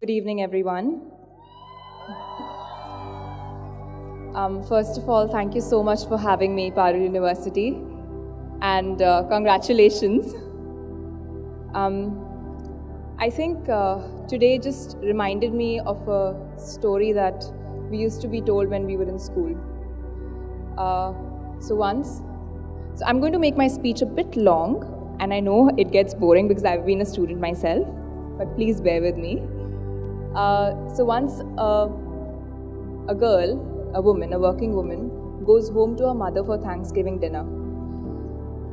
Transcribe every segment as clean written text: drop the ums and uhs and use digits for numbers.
Good evening, everyone. First of all, thank you so much for having me, Parul University, and congratulations. I think today just reminded me of a story that we used to be told when we were in school. So I'm going to make my speech a bit long, and I know it gets boring because I've been a student myself, but please bear with me. Once a girl, a working woman, goes home to her mother for Thanksgiving dinner.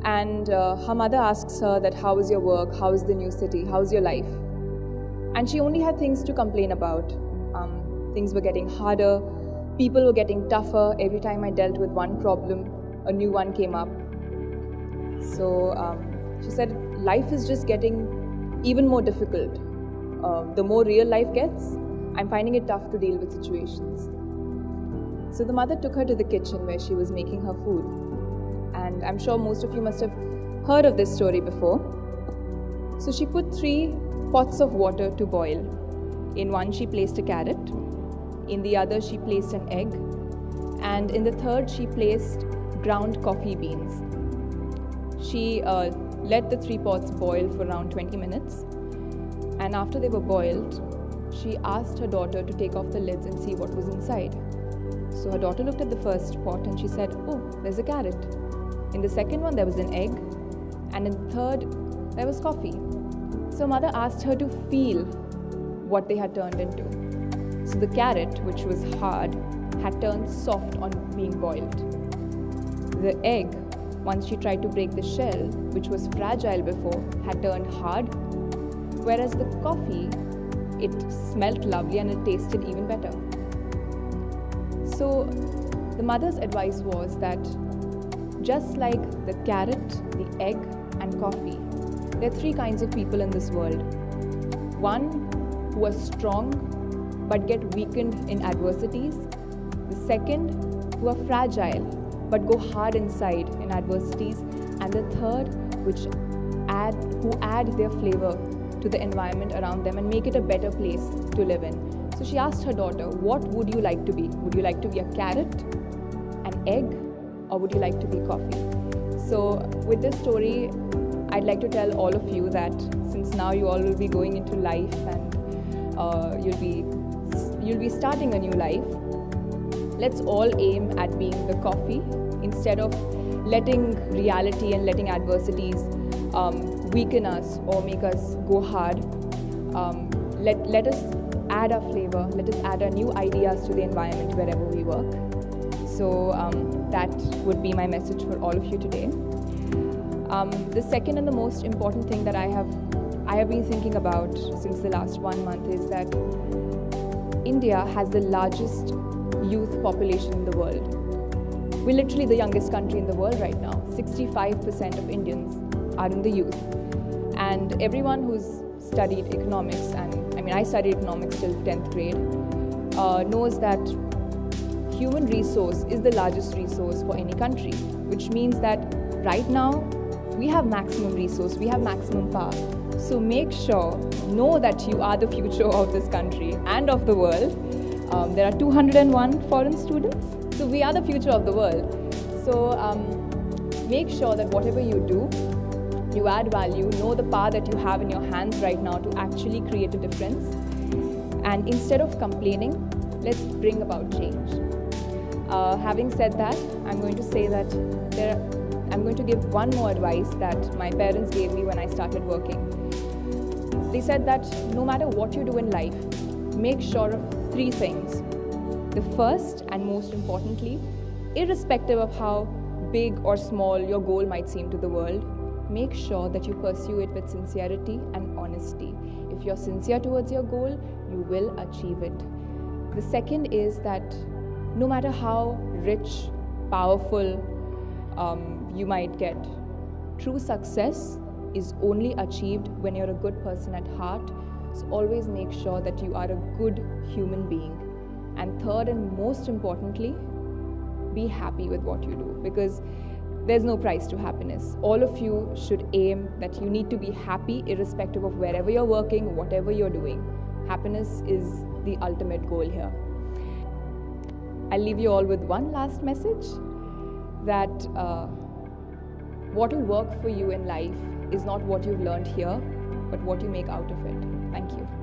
And her mother asks her that, how is your work, how is the new city, how's your life? And she only had things to complain about. Things were getting harder, people were getting tougher. Every time I dealt with one problem, a new one came up. So she said, life is just getting even more difficult. The more real life gets, I'm finding it tough to deal with situations. So the mother took her to the kitchen where she was making her food. And I'm sure most of you must have heard of this story before. So she put 3 pots of water to boil. In one she placed a carrot, in the other she placed an egg, and in the third she placed ground coffee beans. She let the 3 pots boil for around 20 minutes. And after they were boiled, she asked her daughter to take off the lids and see what was inside. So her daughter looked at the first pot and she said, oh, there's a carrot. In the second one, there was an egg. And in the third, there was coffee. So mother asked her to feel what they had turned into. So the carrot, which was hard, had turned soft on being boiled. The egg, once she tried to break the shell, which was fragile before, had turned hard. Whereas the coffee, it smelled lovely and it tasted even better. So the mother's advice was that just like the carrot, the egg, and coffee, there are 3 kinds of people in this world. One who are strong but get weakened in adversities. The second who are fragile but go hard inside in adversities. And the third who add their flavor to the environment around them and make it a better place to live in. So she asked her daughter, what would you like to be? Would you like to be a carrot, an egg, or would you like to be coffee? So with this story, I'd like to tell all of you that since now you all will be going into life and you'll be starting a new life, let's all aim at being the coffee instead of letting reality and letting adversities weaken us or make us go hard. Let us add our flavor, let us add our new ideas to the environment wherever we work. So that would be my message for all of you today. The second and the most important thing that I have been thinking about since the last 1 month is that India has the largest youth population in the world. We're literally the youngest country in the world right now. 65% of Indians are in the youth. And everyone who's studied economics, and I studied economics till 10th grade, knows that human resource is the largest resource for any country, which means that right now we have maximum resource, we have maximum power. So make sure, know that you are the future of this country and of the world. There are 201 foreign students, so we are the future of the world. So make sure that whatever you do, you add value, know the power that you have in your hands right now to actually create a difference. And instead of complaining, let's bring about change. Having said that, I'm going to say that I'm going to give one more advice that my parents gave me when I started working. They said that no matter what you do in life, make sure of 3 things. The first and most importantly, irrespective of how big or small your goal might seem to the world, make sure that you pursue it with sincerity and honesty. If you're sincere towards your goal, you will achieve it. The second is that no matter how rich, powerful you might get, true success is only achieved when you're a good person at heart. So always make sure that you are a good human being. And third and most importantly, be happy with what you do, because there's no price to happiness. All of you should aim that you need to be happy irrespective of wherever you're working, whatever you're doing. Happiness is the ultimate goal here. I'll leave you all with one last message, that what will work for you in life is not what you've learned here, but what you make out of it. Thank you.